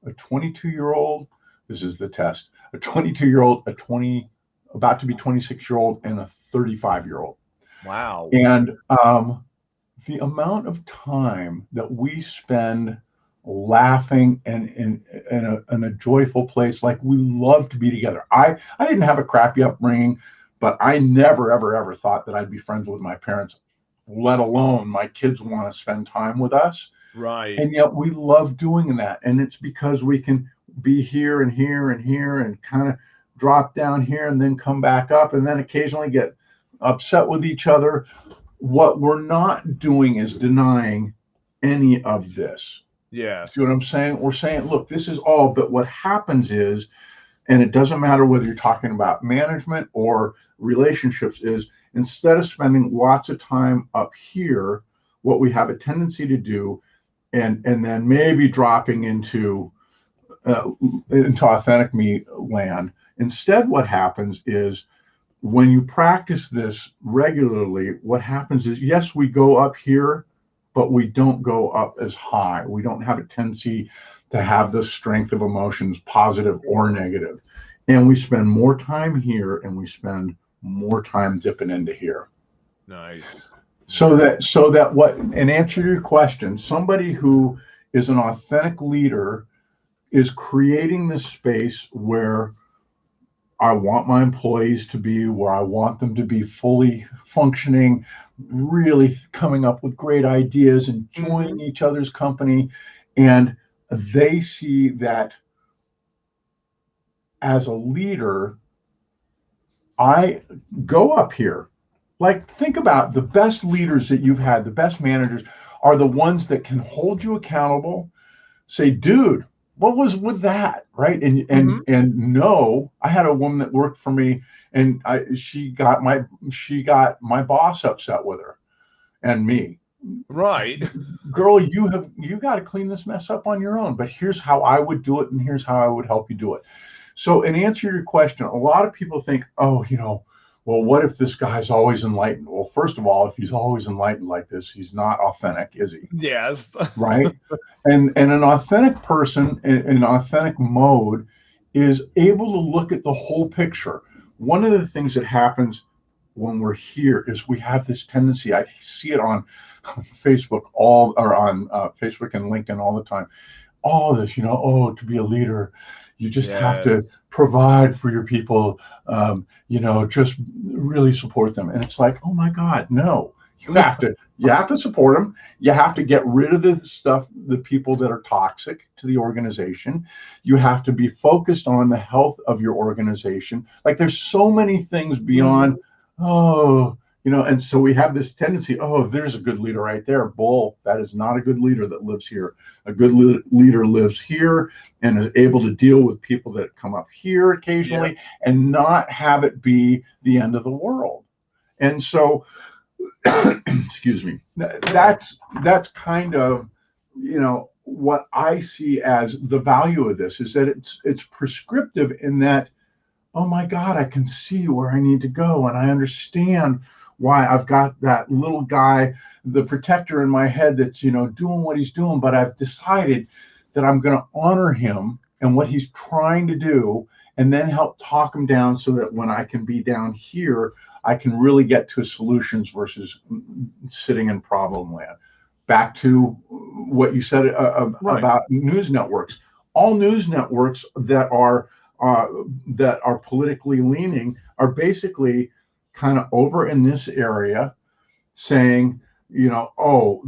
Speaker 2: 22-year-old. This is the test. A 22-year-old, about to be 26-year-old, and a 35-year-old.
Speaker 1: Wow.
Speaker 2: And the amount of time that we spend laughing and in a joyful place, like we love to be together. I didn't have a crappy upbringing, but I never, ever thought that I'd be friends with my parents, let alone my kids want to spend time with us.
Speaker 1: Right.
Speaker 2: And yet we love doing that. And it's because we can be here and here and here and kind of drop down here and then come back up and then occasionally get upset with each other. What we're not doing is denying any of this.
Speaker 1: Yes.
Speaker 2: See what I'm saying? We're saying, look, this is all, but what happens is, and it doesn't matter whether you're talking about management or relationships, is instead of spending lots of time up here, what we have a tendency to do, and then maybe dropping into authentic me land. Instead, what happens is when you practice this regularly, what happens is, yes, we go up here, but we don't go up as high. We don't have a tendency to have the strength of emotions, positive or negative. And we spend more time here and we spend more time dipping into here.
Speaker 1: Nice.
Speaker 2: So that what, in answer to your question, somebody who is an authentic leader is creating this space where I want my employees to be, where I want them to be fully functioning, really coming up with great ideas, enjoying each other's company. And they see that as a leader, I go up here. Like, think about the best leaders that you've had, the best managers are the ones that can hold you accountable, say, dude, what was with that, right? And no, I had a woman that worked for me, and she got my boss upset with her and me.
Speaker 1: Right.
Speaker 2: Girl, you got to clean this mess up on your own, but here's how I would do it, and here's how I would help you do it. So in answer to your question, a lot of people think, oh, well, what if this guy's always enlightened? Well, first of all, if he's always enlightened like this, he's not authentic, is he?
Speaker 1: Yes.
Speaker 2: Right? And an authentic person in authentic mode is able to look at the whole picture. One of the things that happens when we're here is we have this tendency, I see it on Facebook on Facebook and LinkedIn all the time. All this, to be a leader, you just have to provide for your people, just really support them. And it's like, oh my God, no, you have to support them. You have to get rid of the people that are toxic to the organization. You have to be focused on the health of your organization. Like, there's so many things beyond, and so we have this tendency, there's a good leader right there. Bull, that is not a good leader that lives here. A good leader lives here and is able to deal with people that come up here occasionally and not have it be the end of the world. And so, excuse me, that's kind of, what I see as the value of this, is that it's prescriptive in that, oh my God, I can see where I need to go, and I understand why I've got that little guy, the protector in my head that's, doing what he's doing, but I've decided that I'm going to honor him and what he's trying to do, and then help talk him down so that when I can be down here, I can really get to solutions versus sitting in problem land. Back to what you said
Speaker 1: Right.
Speaker 2: about news networks. All news networks that are politically leaning are basically kind of over in this area, saying, oh,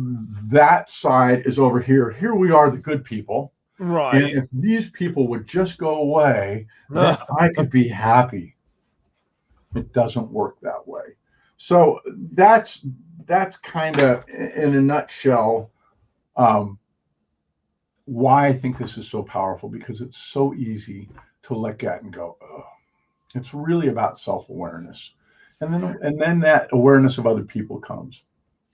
Speaker 2: that side is over here. Here we are, the good people. And
Speaker 1: Right.
Speaker 2: if these people would just go away, then I could be happy. It doesn't work that way. So that's kind of, in a nutshell, why I think this is so powerful, because it's so easy to look at and go, oh. It's really about self-awareness. And then that awareness of other people comes.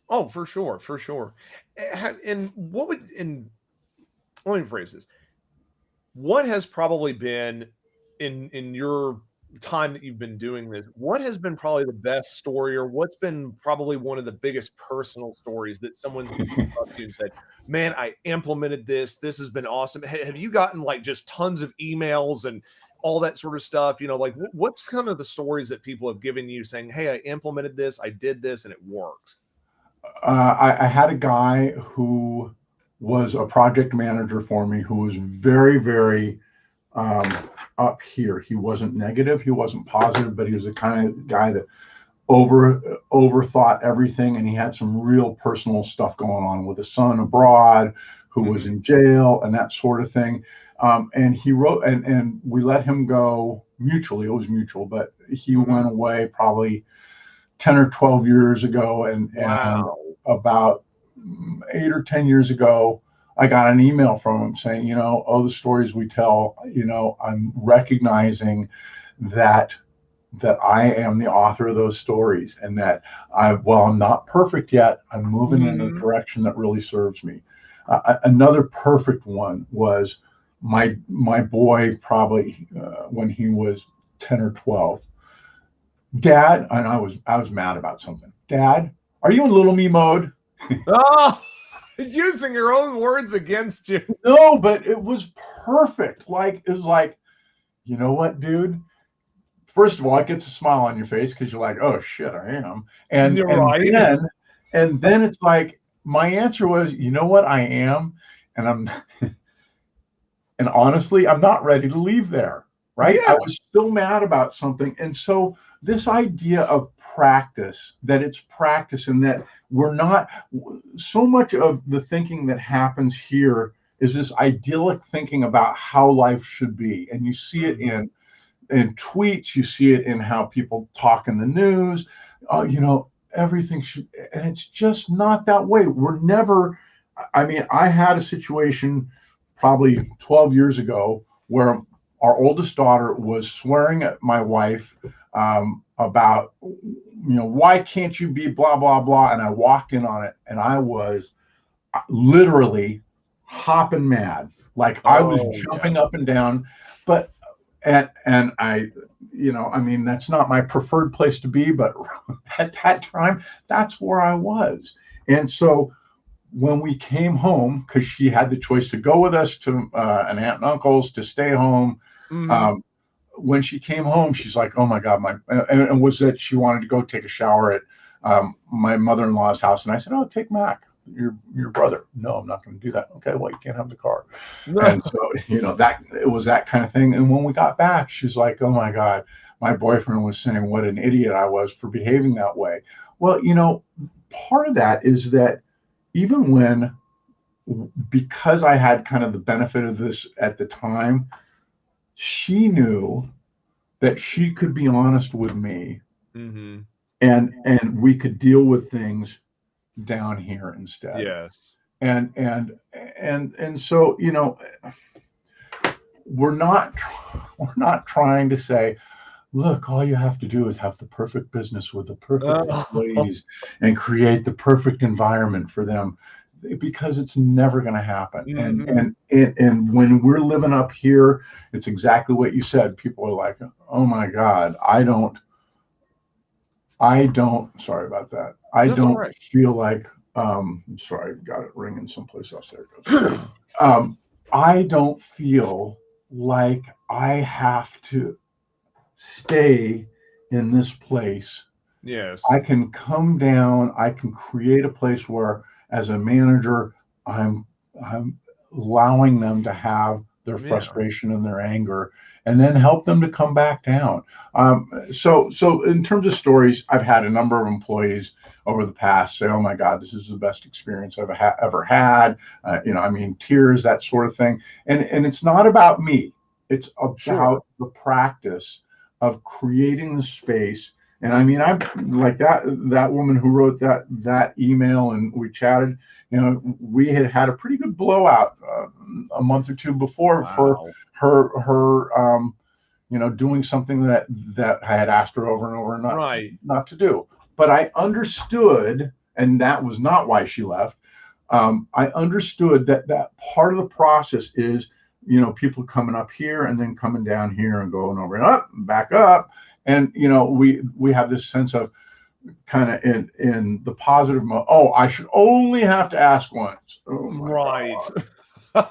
Speaker 1: Oh, for sure, for sure. And what would, and let me phrase this. What has probably been in your time that you've been doing this, what has been probably the best story, or what's been probably one of the biggest personal stories that someone's up to you and said, man, I implemented this. This has been awesome. Have you gotten like just tons of emails and all that sort of stuff? Like what's kind of the stories that people have given you saying, hey, I implemented this, I did this, and it worked?
Speaker 2: I had a guy who was a project manager for me who was very, very up here. He wasn't negative, he wasn't positive, but he was the kind of guy that overthought everything, and he had some real personal stuff going on with a son abroad who was in jail and that sort of thing. And he wrote, and we let him go mutually. It was mutual, but he went away probably 10 or 12 years ago. And about 8 or 10 years ago, I got an email from him saying, the stories we tell, I'm recognizing that I am the author of those stories, and that I'm not perfect yet, I'm moving in a direction that really serves me. Another perfect one was my boy, probably when he was 10 or 12. Dad, and I was mad about something. Dad, are you in little me mode?
Speaker 1: Oh, using your own words against you.
Speaker 2: No, but it was perfect. It was like, you know what, dude? First of all, it gets a smile on your face because you're like, oh shit, I am. And
Speaker 1: You're right.
Speaker 2: Then it's like, my answer was, you know what, I am, and and honestly, I'm not ready to leave there. Right?
Speaker 1: Yeah.
Speaker 2: I was still mad about something. And so this idea of practice, that it's practice, and that we're not, so much of the thinking that happens here is this idyllic thinking about how life should be. And you see it in tweets, you see it in how people talk in the news, everything should, and it's just not that way. We're never, I had a situation probably 12 years ago where our oldest daughter was swearing at my wife about, why can't you be blah, blah, blah. And I walked in on it, and I was literally hopping mad. I was jumping up and down, but, and I, that's not my preferred place to be, but at that time, that's where I was. And so when we came home, because she had the choice to go with us to an aunt and uncle's, to stay home. When she came home, she's like, oh my God, and was that she wanted to go take a shower at my mother-in-law's house. And I said, oh, take Mac, your brother. No, I'm not going to do that. Okay, well, you can't have the car. And so, that it was that kind of thing. And when we got back, she's like, oh my God, my boyfriend was saying what an idiot I was for behaving that way. Well, part of that is that even because I had kind of the benefit of this at the time, she knew that she could be honest with me, and we could deal with things down here instead.
Speaker 1: Yes.
Speaker 2: And so, we're not trying to say, look, all you have to do is have the perfect business with the perfect employees and create the perfect environment for them, because it's never going to happen. And when we're living up here, it's exactly what you said. People are like, oh my God, I don't I don't, sorry about that. I
Speaker 1: That's all
Speaker 2: don't
Speaker 1: right.
Speaker 2: feel like, sorry, I've got it ringing someplace else. There it goes. I don't feel like I have to stay in this place.
Speaker 1: Yes.
Speaker 2: I can come down, I can create a place where, as a manager, I'm I'm allowing them to have their
Speaker 1: Yeah.
Speaker 2: frustration and their anger, and then help them to come back down. So in terms of stories, I've had a number of employees over the past say, "Oh my God, this is the best experience I've ever had." I mean, tears, that sort of thing. And it's not about me. It's
Speaker 1: Sure.
Speaker 2: about the practice of creating the space. And I mean, I like that woman who wrote that email, and we chatted. We had a pretty good blowout a month or two before for
Speaker 1: Wow.
Speaker 2: her doing something that I had asked her over and over
Speaker 1: Right.
Speaker 2: not to do. But I understood, and that was not why she left. I understood that part of the process is people coming up here and then coming down here and going over and up and back up, and we have this sense of kind of in the positive mode. Oh, I should only have to ask once. Oh my
Speaker 1: Right.
Speaker 2: God.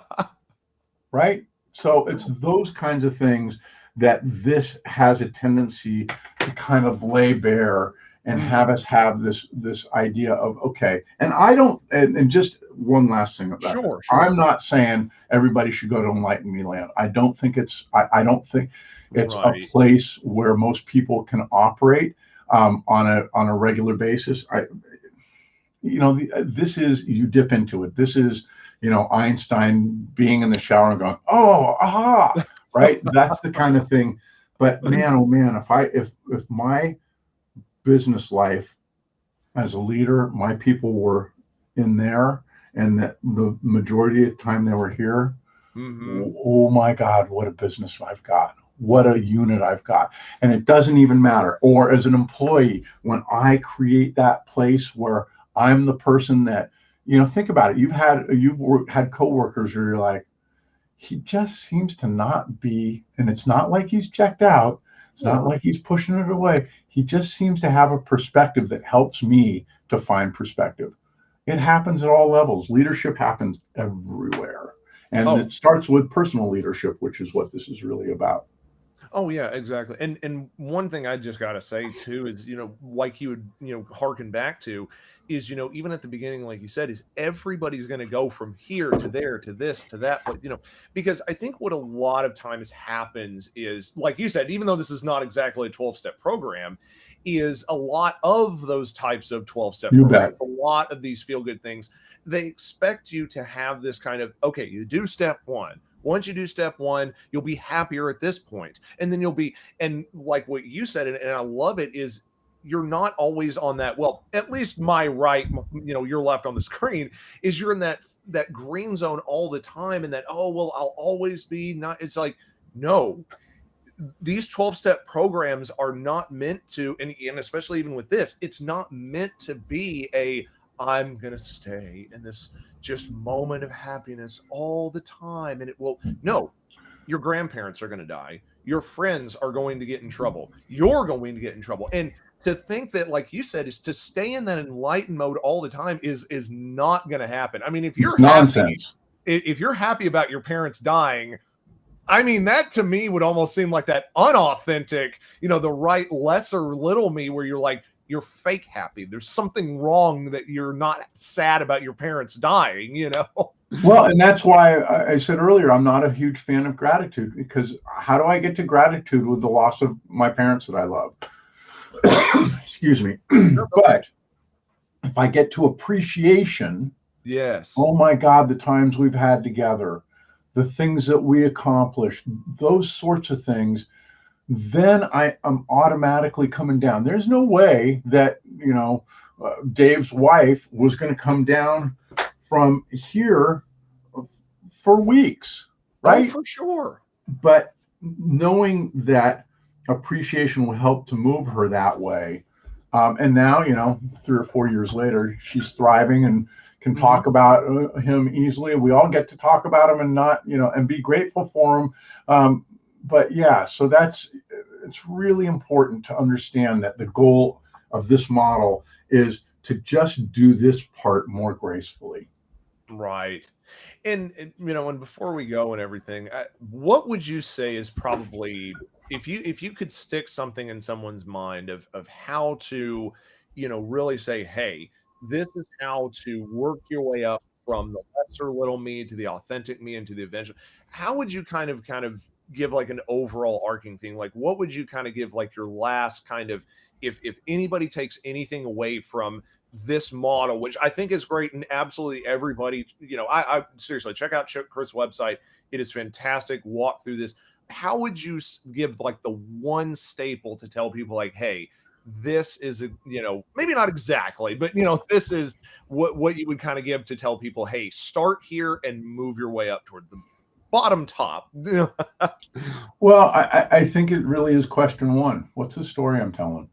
Speaker 2: Right? So it's those kinds of things that this has a tendency to kind of lay bare and have us have this idea of, okay, and I don't, and just one last thing about that.
Speaker 1: Sure.
Speaker 2: I'm
Speaker 1: Sure.
Speaker 2: not saying everybody should go to Enlighten Me Land. I don't think I don't think it's a
Speaker 1: Right.
Speaker 2: place where most people can operate on a regular basis. This is, you dip into it. This is, Einstein being in the shower and going, oh, aha, right? That's the kind of thing. But man, oh man, if my business life as a leader, my people were in there, and that the majority of the time they were here,
Speaker 1: Hmm.
Speaker 2: oh my God, what a business I've got. What a unit I've got. And it doesn't even matter. Or as an employee, when I create that place where I'm the person that, think about it. You've had coworkers where you're like, he just seems to not be, and it's not like he's checked out. It's not
Speaker 1: Sure.
Speaker 2: like he's pushing it away. He just seems to have a perspective that helps me to find perspective. It happens at all levels. Leadership happens everywhere. And
Speaker 1: Oh,
Speaker 2: it starts with personal leadership, which is what this is really about.
Speaker 1: oh yeah, exactly. And one thing I just gotta say too is, like you would, harken back to is, even at the beginning, like you said, is everybody's gonna go from here to there to this to that, but because I think what a lot of times happens is, like you said, even though this is not exactly a 12-step program, is a lot of those types of 12-step
Speaker 2: You
Speaker 1: programs,
Speaker 2: bet.
Speaker 1: a lot of these feel-good things, they expect you to have this kind of, okay, you do step one. Once you do step one, you'll be happier at this point. And then you'll be, and like what you said, and I love it, is you're not always on that. Well, at least my right, your left on the screen is you're in that green zone all the time. And that, oh, well, I'll always be not, it's like, no, these 12-step programs are not meant to, and especially even with this, it's not meant to be a, I'm going to stay in this just moment of happiness all the time. And it will, no, your grandparents are going to die. Your friends are going to get in trouble. You're going to get in trouble. And to think that, like you said, is to stay in that enlightened mode all the time is not going to happen. I mean,
Speaker 2: It's nonsense.
Speaker 1: if you're happy about your parents dying, I mean, that to me would almost seem like that unauthentic, the right lesser little me where you're like, you're fake happy. There's something wrong that you're not sad about your parents dying.
Speaker 2: Well, and that's why I said earlier, I'm not a huge fan of gratitude, because how do I get to gratitude with the loss of my parents that I love? Excuse me.
Speaker 1: Sure, go ahead.
Speaker 2: But if I get to appreciation,
Speaker 1: Yes.
Speaker 2: oh my God, the times we've had together, the things that we accomplished, those sorts of things, then I am automatically coming down. There's no way that, Dave's wife was going to come down from here for weeks,
Speaker 1: Oh,
Speaker 2: right?
Speaker 1: for sure.
Speaker 2: But knowing that appreciation will help to move her that way. And now, 3 or 4 years later, she's thriving and can
Speaker 1: Hmm.
Speaker 2: talk about him easily. We all get to talk about him and not, and be grateful for him. But yeah, so it's really important to understand that the goal of this model is to just do this part more gracefully.
Speaker 1: Right. And before we go and everything, what would you say is probably, if you could stick something in someone's mind of how to, really say, hey, this is how to work your way up from the lesser little me to the authentic me and to the eventual. How would you kind of give like an overall arcing thing? Like, what would you kind of give like your last kind of, if anybody takes anything away from this model, which I think is great, and absolutely everybody, I seriously check out Chris' website. It is fantastic. Walk through this. How would you give like the one staple to tell people like, hey, this is maybe not exactly, but this is what you would kind of give to tell people, hey, start here and move your way up toward the bottom top.
Speaker 2: Well, I think it really is question one. What's the story I'm telling?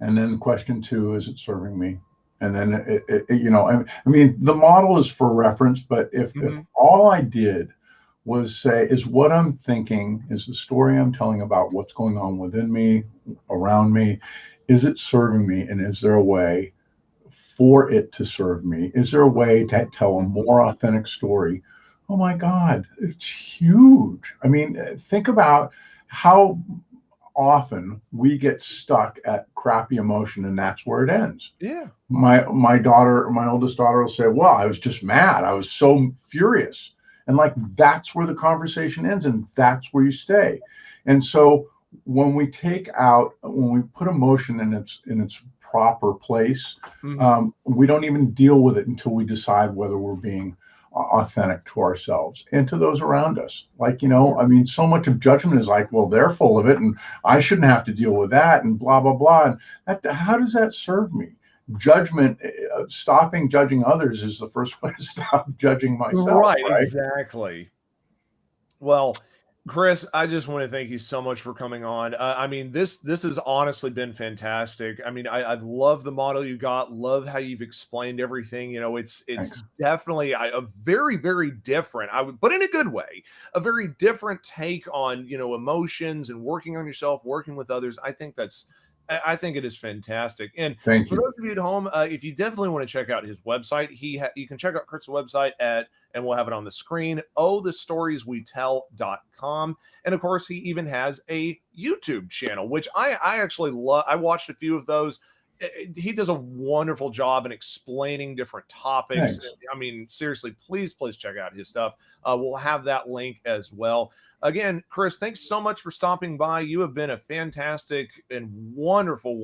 Speaker 2: And then question two, is it serving me? And then, I mean, the model is for reference, but if all I did was say, is what I'm thinking, is the story I'm telling about what's going on within me, around me, is it serving me? And is there a way for it to serve me? Is there a way to tell a more authentic story? Oh my God, it's huge. I mean, think about how often we get stuck at crappy emotion and that's where it ends.
Speaker 1: Yeah.
Speaker 2: My oldest daughter will say, well, I was just mad. I was so furious. And like, that's where the conversation ends and that's where you stay. And so when we put emotion in its proper place, we don't even deal with it until we decide whether we're being authentic to ourselves and to those around us. Like, I mean, so much of judgment is like, well, they're full of it and I shouldn't have to deal with that and blah, blah, blah. And how does that serve me? Judgment, stopping judging others is the first way to stop judging myself.
Speaker 1: Right? Exactly. Well, Chris, I just want to thank you so much for coming on. I mean, this has honestly been fantastic. I mean, I love the model you got. Love how you've explained everything. It's
Speaker 2: Thanks.
Speaker 1: definitely a very, very different, but in a good way, a very different take on emotions and working on yourself, working with others. I think it is fantastic. And
Speaker 2: Thank
Speaker 1: for
Speaker 2: you.
Speaker 1: those of you at home, if you definitely want to check out his website, you can check out Kurt's website and we'll have it on the screen, thestorieswetell.com. And of course, he even has a YouTube channel, which I actually love. I watched a few of those. He does a wonderful job in explaining different topics.
Speaker 2: Thanks.
Speaker 1: I mean, seriously, please check out his stuff. We'll have that link as well. Again, Chris, thanks so much for stopping by. You have been a fantastic and wonderful,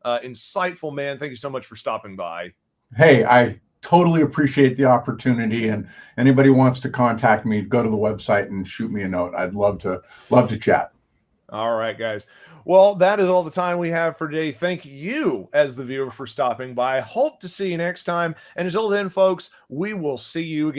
Speaker 1: insightful man. Thank you so much for stopping by.
Speaker 2: Hey, I totally appreciate the opportunity, and anybody wants to contact me, go to the website and shoot me a note. I'd love to chat.
Speaker 1: All right, guys. Well, that is all the time we have for today. Thank you, as the viewer, for stopping by. Hope to see you next time. And until then, folks, we will see you again.